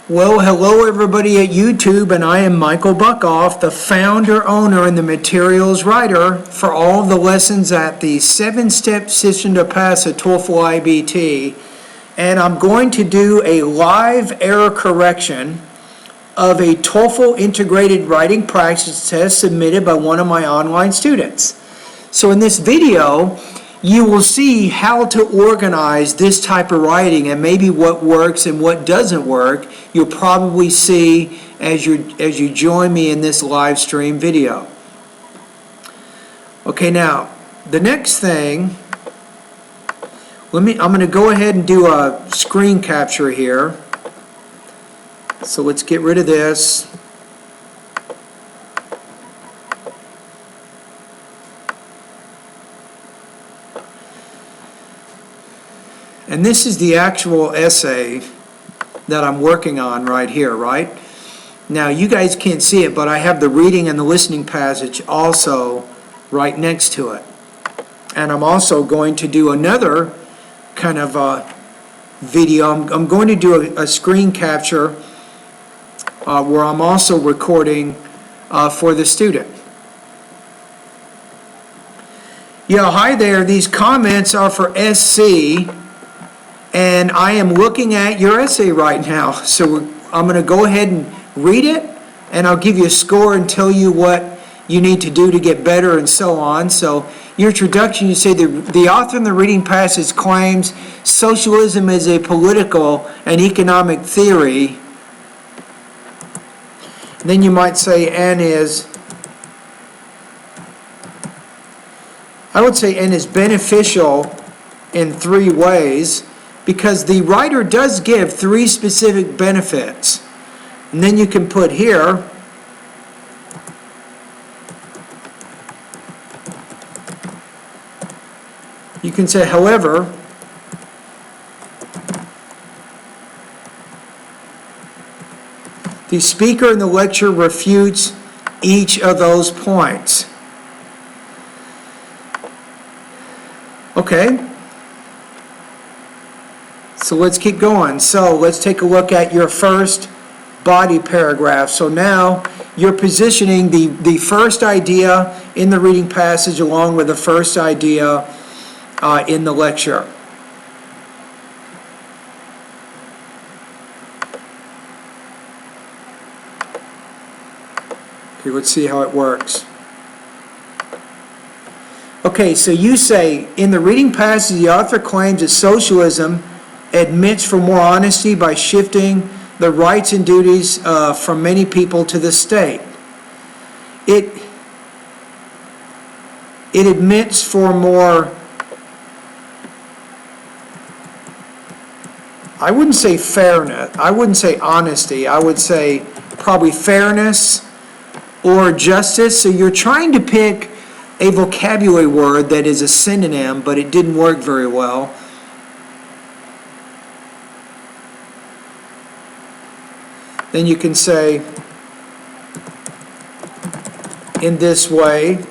Well, hello everybody at YouTube, and I am Michael Buckoff, the founder, owner, and the materials writer for all of the lessons at the 7-step system to pass a TOEFL IBT. And I'm going to do a live error correction of a TOEFL integrated writing practice test submitted by one of my online students. So in this video, you will see how to organize this type of writing and maybe what works and what doesn't work. You'll probably see as you join me in this live stream video. Okay, now the next thing, I'm going to go ahead and do a screen capture here. So let's get rid of this. And this is the actual essay that I'm working on right here, right? Now, you guys can't see it, but I have the reading and the listening passage also right next to it. And I'm also going to do another kind of video. I'm going to do a screen capture where I'm also recording for the student. Yeah, hi there. These comments are for SC. And I am looking at your essay right now. So I'm going to go ahead and read it, and I'll give you a score and tell you what you need to do to get better and so on. So your introduction, you say the author in the reading passage claims socialism is a political and economic theory. And then you might say I would say and is beneficial in 3 ways. Because the writer does give 3 specific benefits. And then you can put here, you can say, however, the speaker in the lecture refutes each of those points. Okay? So let's keep going. So let's take a look at your first body paragraph. So now you're positioning the first idea in the reading passage along with the first idea in the lecture. Okay, let's see how it works. Okay, so you say, in the reading passage, the author claims that socialism admits for more honesty by shifting the rights and duties from many people to the state. It admits for more, I wouldn't say fairness, I wouldn't say honesty, I would say probably fairness or justice. So you're trying to pick a vocabulary word that is a synonym, but it didn't work very well. Then you can say, in this way,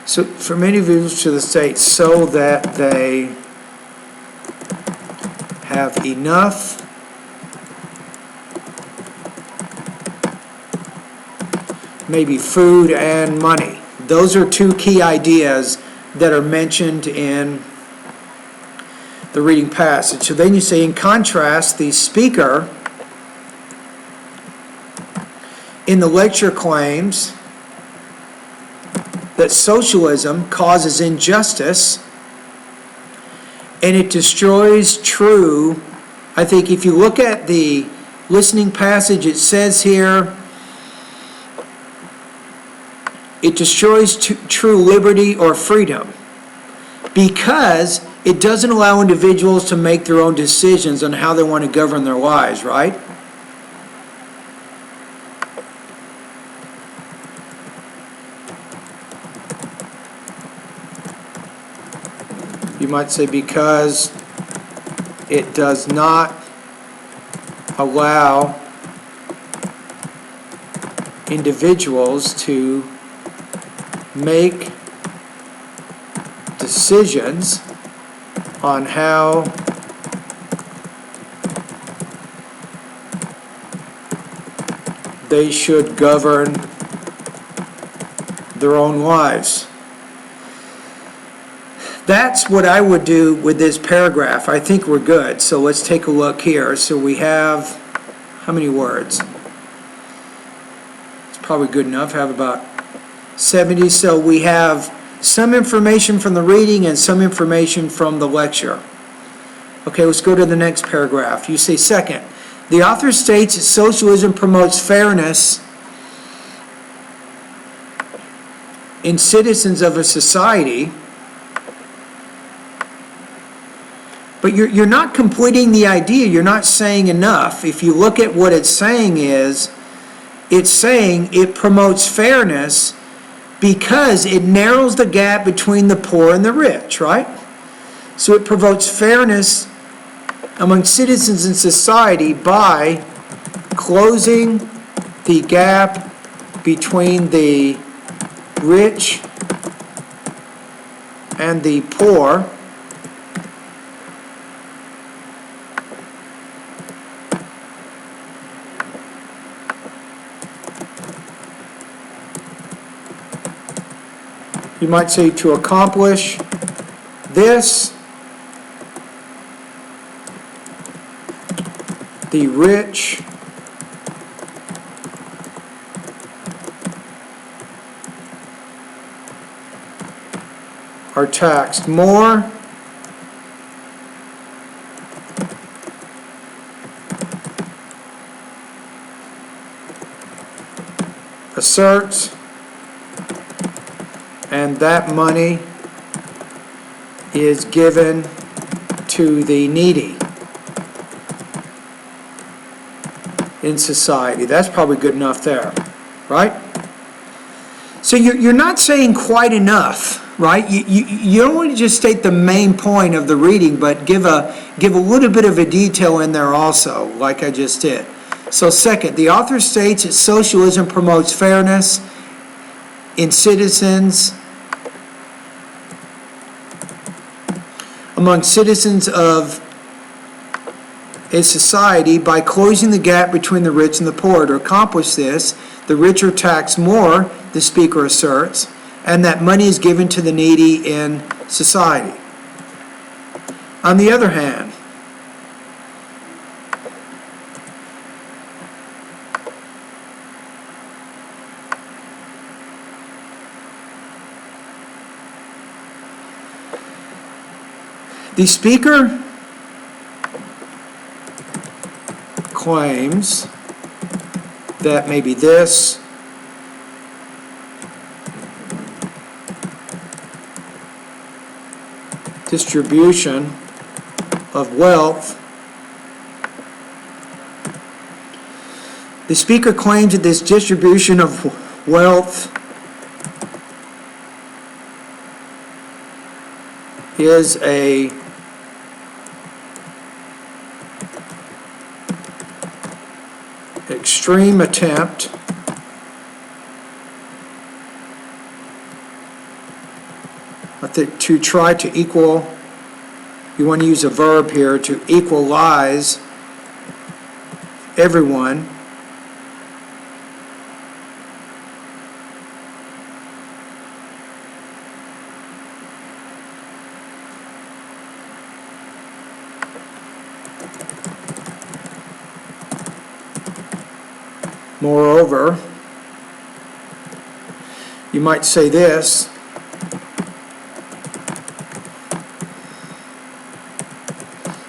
so for many individuals to the state, so that they have enough maybe food and money. Those are 2 key ideas that are mentioned in the reading passage. So then you say, in contrast, the speaker in the lecture claims that socialism causes injustice and it destroys true. I think if you look at the listening passage, it says here, it destroys true liberty or freedom because it doesn't allow individuals to make their own decisions on how they want to govern their lives, right? You might say because it does not allow individuals to make decisions on how they should govern their own lives. That's what I would do with this paragraph. I think we're good. So let's take a look here. So we have, how many words? It's probably good enough. Have about 70. So we have some information from the reading and some information from the lecture. Okay, let's go to the next paragraph. You say, second, the author states that socialism promotes fairness in citizens of a society, but you're not completing the idea. You're not saying enough. If you look at what it's saying is, it's saying it promotes fairness because it narrows the gap between the poor and the rich, right? So it promotes fairness among citizens in society by closing the gap between the rich and the poor you might say to accomplish this, the rich are taxed more asserts, and that money is given to the needy in society. That's probably good enough there, right? So you're not saying quite enough, right? You don't want to just state the main point of the reading, but give a little bit of a detail in there also, like I just did. So second, the author states that socialism promotes fairness in citizens, among citizens of a society by closing the gap between the rich and the poor. To accomplish this, the rich are taxed more, the speaker asserts, and that money is given to the needy in society. On the other hand, the speaker claims that maybe this distribution of wealth, the speaker claims that this distribution of wealth is a extreme attempt to try to equal, you want to use a verb here, to equalize everyone moreover, you might say this: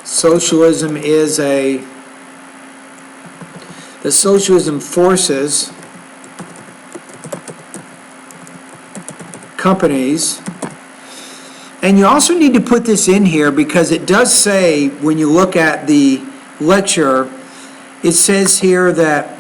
socialism forces companies, and you also need to put this in here because it does say, when you look at the lecture, it says here that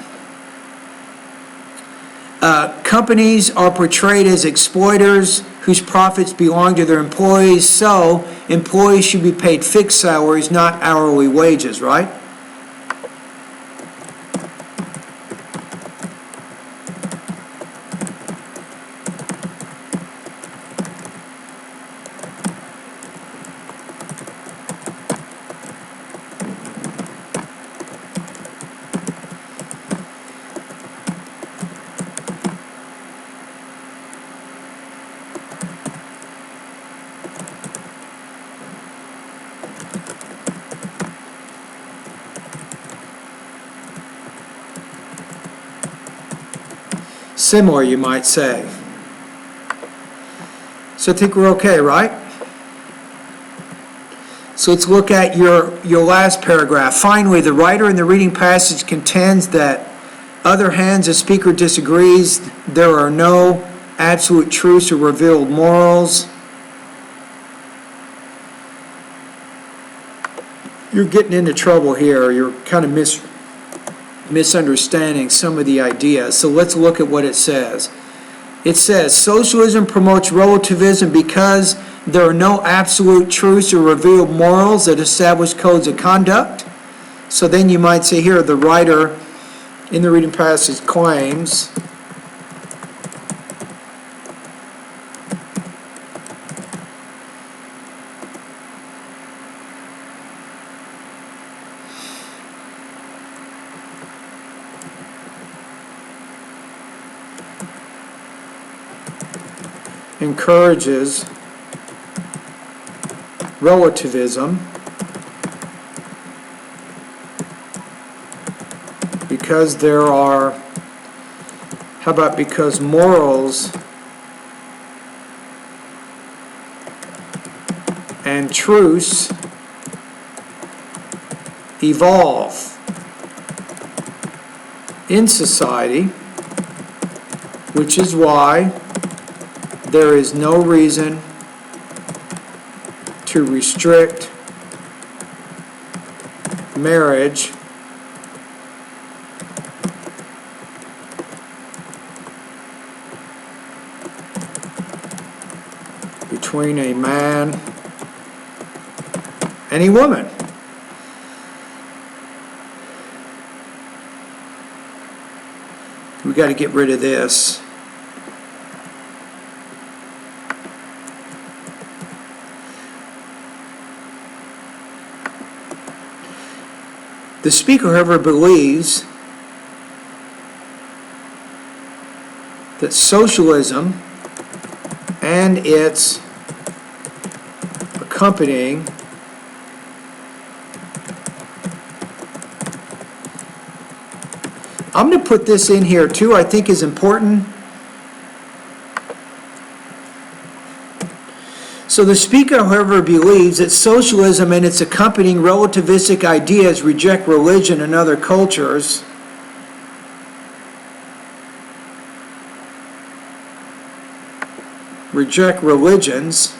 companies are portrayed as exploiters whose profits belong to their employees, so employees should be paid fixed salaries, not hourly wages, right? Similar, you might say. So I think we're okay, right? So let's look at your last paragraph. Finally, the writer in the reading passage contends that other hands, the speaker disagrees. There are no absolute truths or revealed morals. You're getting into trouble here. You're kind of misunderstanding some of the ideas. So let's look at what it says. It says, socialism promotes relativism because there are no absolute truths or revealed morals that establish codes of conduct. So then you might say here, the writer in the reading passage claims encourages relativism because there are, how about because morals and truths evolve in society, which is why there is no reason to restrict marriage between a man and a woman. We got to get rid of this. The speaker, however, believes that socialism and its accompanying I'm going to put this in here too, I think is important. So the speaker, however, believes that socialism and its accompanying relativistic ideas reject religion and other cultures. Reject religions.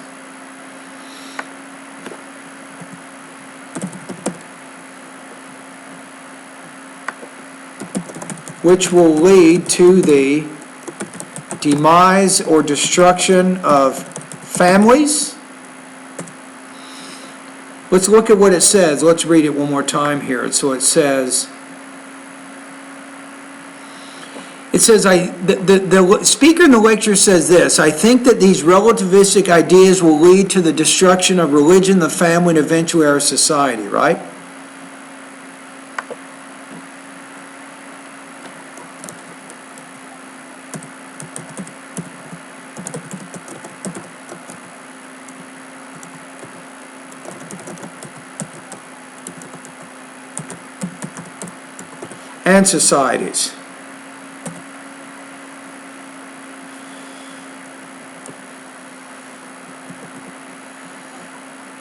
Which will lead to the demise or destruction of families. Let's look at what it says. Let's read it one more time here. So it says, the speaker in the lecture says this, I think that these relativistic ideas will lead to the destruction of religion, the family, and eventually our society, right? And societies.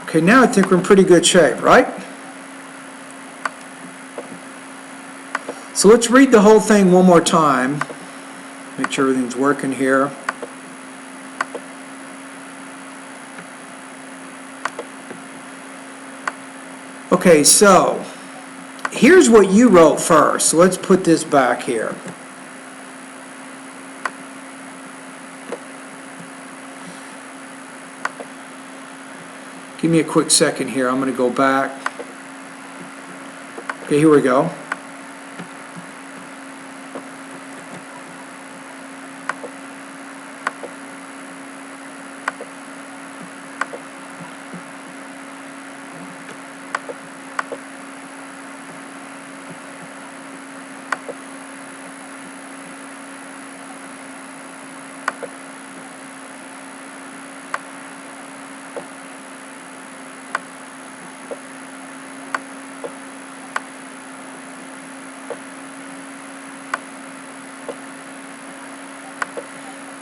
Okay, now I think we're in pretty good shape, right? So let's read the whole thing one more time. Make sure everything's working here. Okay, so here's what you wrote first. So let's put this back here. Give me a quick second here. I'm going to go back. Okay, here we go.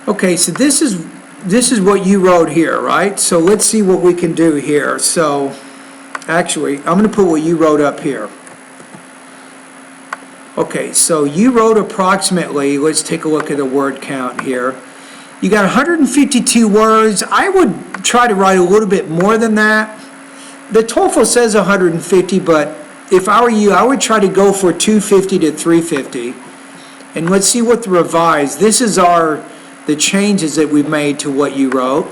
Okay, so this is what you wrote here, right? So let's see what we can do here. So actually, I'm going to put what you wrote up here. Okay, so you wrote approximately, let's take a look at the word count here. You got 152 words. I would try to write a little bit more than that. The TOEFL says 150, but if I were you, I would try to go for 250 to 350. And let's see what the revised, this is the changes that we've made to what you wrote.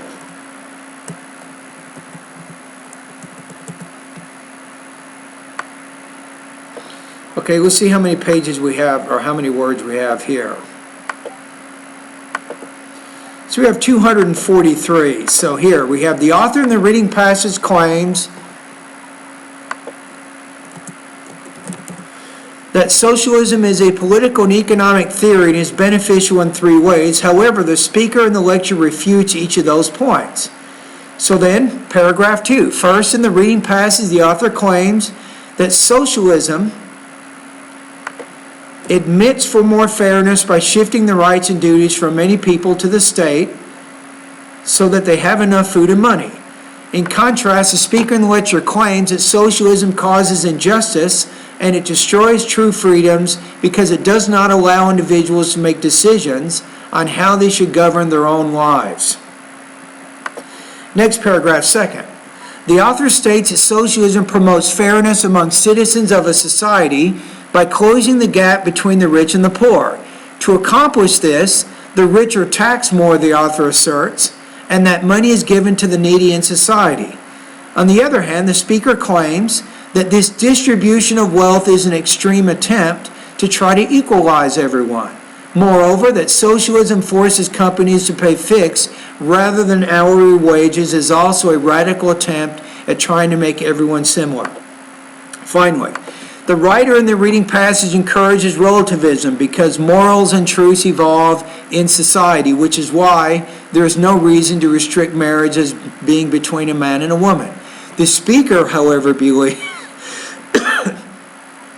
Okay, let's see how many pages we have, or how many words we have here. So we have 243. So here we have the author in the reading passage claims that socialism is a political and economic theory and is beneficial in three ways. However, the speaker in the lecture refutes each of those points. So then, paragraph 2. First, in the reading passage, the author claims that socialism admits for more fairness by shifting the rights and duties from many people to the state so that they have enough food and money. In contrast, the speaker in the lecture claims that socialism causes injustice and it destroys true freedoms because it does not allow individuals to make decisions on how they should govern their own lives. Next paragraph, second. The author states that socialism promotes fairness among citizens of a society by closing the gap between the rich and the poor. To accomplish this, the rich are taxed more, the author asserts, and that money is given to the needy in society. On the other hand, the speaker claims that this distribution of wealth is an extreme attempt to try to equalize everyone. Moreover, that socialism forces companies to pay fixed rather than hourly wages is also a radical attempt at trying to make everyone similar. Finally, the writer in the reading passage encourages relativism because morals and truths evolve in society, which is why there is no reason to restrict marriage as being between a man and a woman. The speaker, however, believes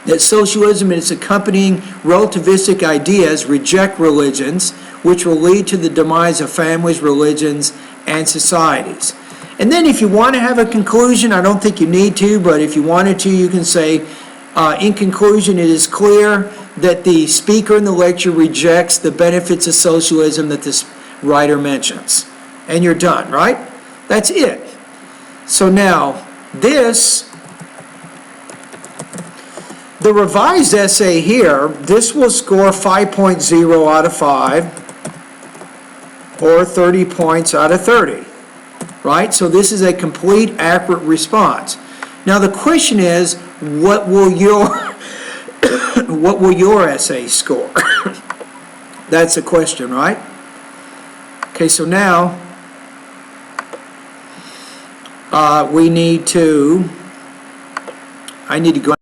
that socialism and its accompanying relativistic ideas reject religions, which will lead to the demise of families, religions, and societies. And then if you want to have a conclusion, I don't think you need to, but if you wanted to, you can say, in conclusion, it is clear that the speaker in the lecture rejects the benefits of socialism that this writer mentions. And you're done, right? That's it. So now, the revised essay here, this will score 5.0 out of 5 or 30 points out of 30, right? So this is a complete, accurate response. Now the question is, what will your essay score? That's the question, right? Okay, so now I need to go